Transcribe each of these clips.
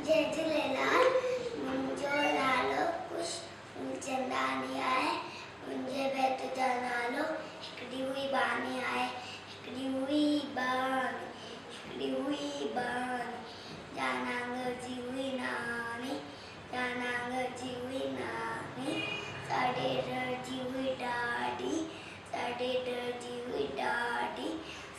जय झूलेलाल। मुंहिंजो नालो कुश चंदानी आहे। मुंहिंजे बैत जो नालो हिकिड़ी हुई बानी आहे। हिकिड़ी हुई बानी जानांग जी हुई नानी, जानांग जी हुई नानी। साढ़े डर जी हुई डाडी, साढ़े डर जी हुई डाडी।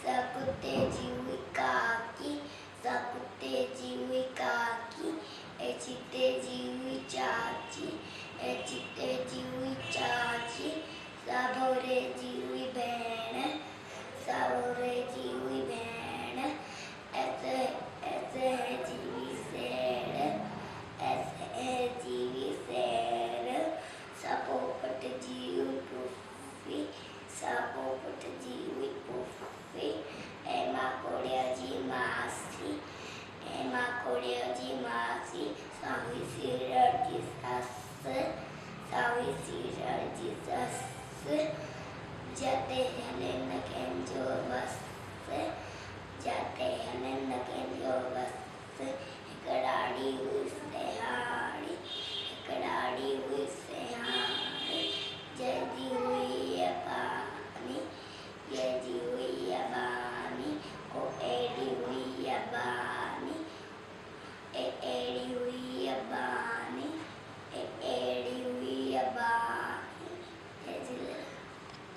सकुते जी हुई काकी, सकुते जी हुई काकी। ए चिते जी हुई चाची, ए चिते जी हुई चाची। साबोरे जी हुई भेण, साबोरे जी हुई भेण। ऐसे ऐसे है जीवी शेर, ऐसे है जीवी शेर। सपोपट जी हुई पुफी, सपोपट जी हुई पुफी। एमा कोड़िया जी मासी, एमा कोड़िया जी मासी। सावी सिरड़ जी सस, सावी सिरड़ जी सस। जाते हलन कंहिंजो बस, जाते हलन कंहिंजो बस। हिकु ॾाढी हुई सिहारी।